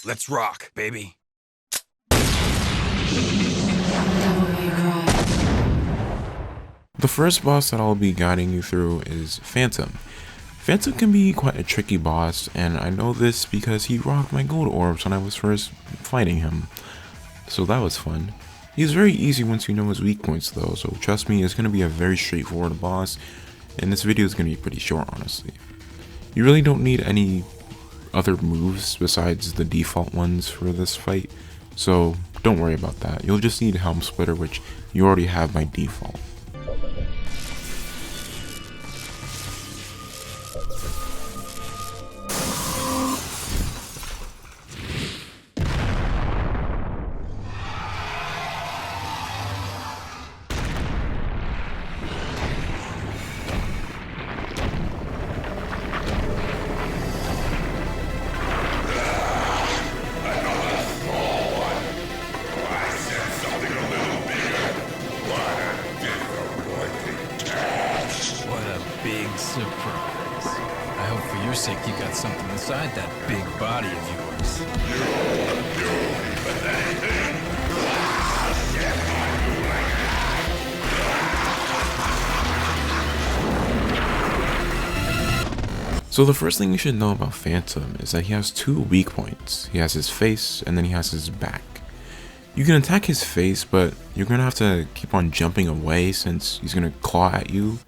Let's rock, baby. The first boss that I'll be guiding you through is Phantom. Phantom can be quite a tricky boss, and I know this because he rocked my gold orbs when I was first fighting him. So that was fun. He's very easy once you know his weak points though, so trust me, it's going to be a very straightforward boss, and this video is going to be pretty short honestly. You really don't need any other moves besides the default ones for this fight, so don't worry about that. You'll just need Helm Splitter, which you already have by default. Big surprise. I hope for your sake you got something inside that big body of yours. So the first thing you should know about Phantom is that he has two weak points. He has his face and then he has his back. You can attack his face, but you're going to have to keep on jumping away since he's going to claw at you.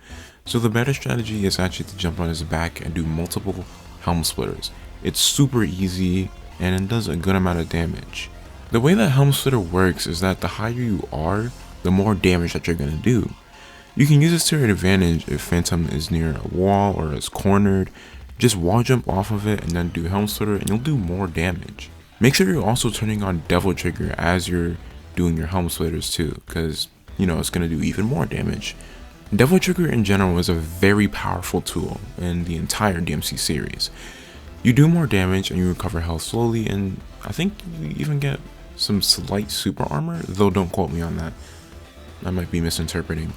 So the better strategy is actually to jump on his back and do multiple Helm Splitters. It's super easy and it does a good amount of damage. The way that Helm Splitter works is that the higher you are, the more damage that you're going to do. You can use this to your advantage if Phantom is near a wall or is cornered. Just wall jump off of it and then do Helm Splitter and you'll do more damage. Make sure you're also turning on Devil Trigger as you're doing your Helm Splitters too, because you know it's going to do even more damage. Devil Trigger in general is a very powerful tool in the entire DMC series. You do more damage and you recover health slowly, and I think you even get some slight super armor, though don't quote me on that. I might be misinterpreting.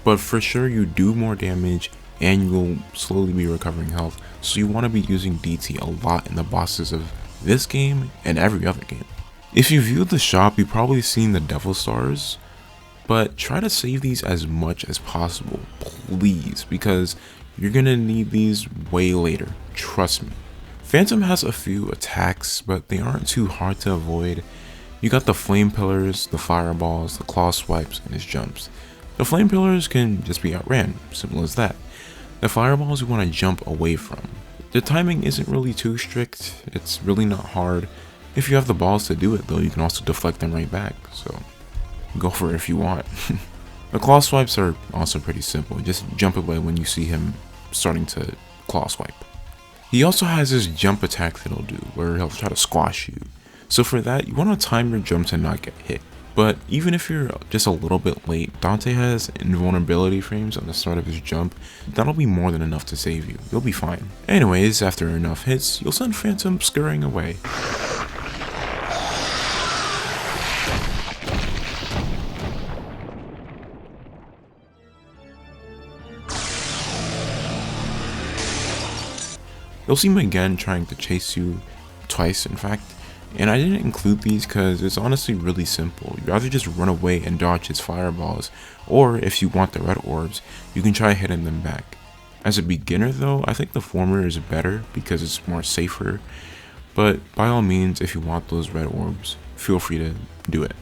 But for sure you do more damage and you will slowly be recovering health, so you want to be using DT a lot in the bosses of this game and every other game. If you viewed the shop, you've probably seen the Devil Stars, but try to save these as much as possible, please, because you're gonna need these way later, trust me. Phantom has a few attacks, but they aren't too hard to avoid. You got the Flame Pillars, the Fireballs, the Claw Swipes, and his jumps. The Flame Pillars can just be outran, simple as that. The Fireballs you want to jump away from. The timing isn't really too strict, it's really not hard. If you have the balls to do it though, you can also deflect them right back, so go for it if you want. The Claw Swipes are also pretty simple, just jump away when you see him starting to Claw Swipe. He also has his jump attack that he'll do, where he'll try to squash you. So for that, you want to time your jump to not get hit. But even if you're just a little bit late, Dante has invulnerability frames on the start of his jump. That'll be more than enough to save you. You'll be fine. Anyways, after enough hits, you'll send Phantom scurrying away. You'll see him again trying to chase you, twice in fact. And I didn't include these because it's honestly really simple. You either just run away and dodge his fireballs, or if you want the red orbs, you can try hitting them back. As a beginner though, I think the former is better because it's more safer, but by all means, if you want those red orbs, feel free to do it.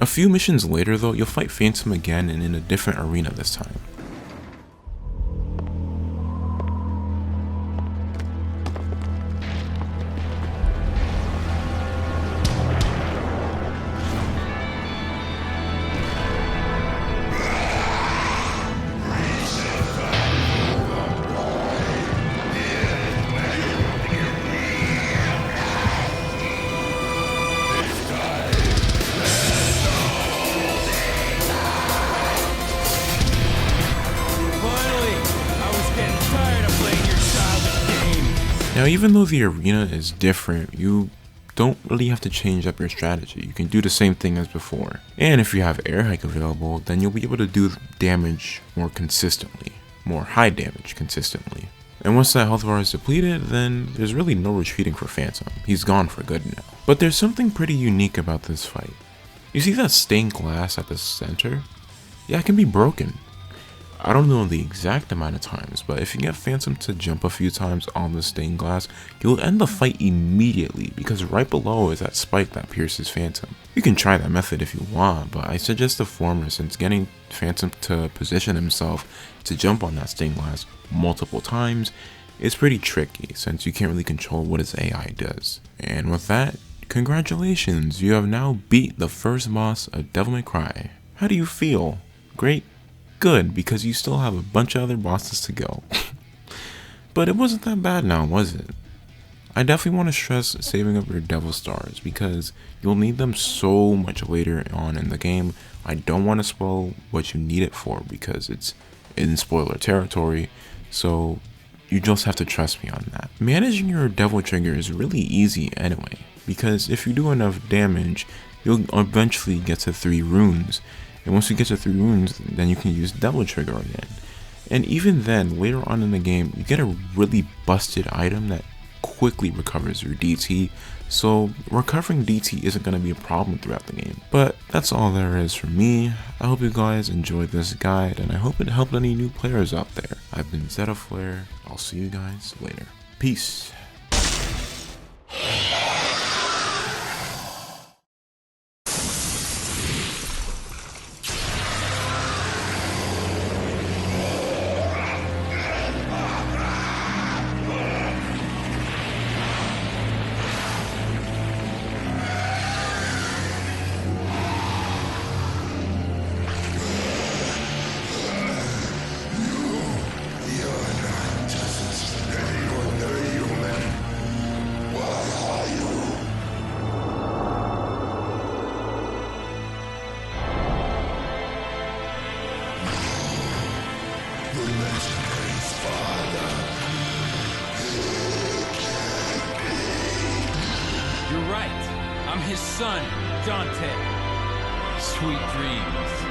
A few missions later though, you'll fight Phantom again and in a different arena this time. Now even though the arena is different, you don't really have to change up your strategy. You can do the same thing as before. And if you have air hike available, then you'll be able to do damage more consistently, more high damage consistently. And once that health bar is depleted, then there's really no retreating for Phantom. He's gone for good now. But there's something pretty unique about this fight. You see that stained glass at the center? Yeah, it can be broken. I don't know the exact amount of times, but if you get Phantom to jump a few times on the stained glass, you'll end the fight immediately because right below is that spike that pierces Phantom. You can try that method if you want, but I suggest the former since getting Phantom to position himself to jump on that stained glass multiple times is pretty tricky since you can't really control what his AI does. And with that, congratulations, you have now beat the first boss of Devil May Cry. How do you feel? Great? Good, because you still have a bunch of other bosses to go. But it wasn't that bad now, was it? I definitely want to stress saving up your Devil Stars because you'll need them so much later on in the game. I don't want to spoil what you need it for because it's in spoiler territory, so you just have to trust me on that. Managing your Devil Trigger is really easy anyway, because if you do enough damage, you'll eventually get to 3 runes. And once you get to 3 runes, then you can use Devil Trigger again. And even then, later on in the game, you get a really busted item that quickly recovers your DT. So recovering DT isn't going to be a problem throughout the game. But that's all there is for me. I hope you guys enjoyed this guide, and I hope it helped any new players out there. I've been Zetaflare. I'll see you guys later. Peace. You're right. I'm his son, Dante. Sweet dreams.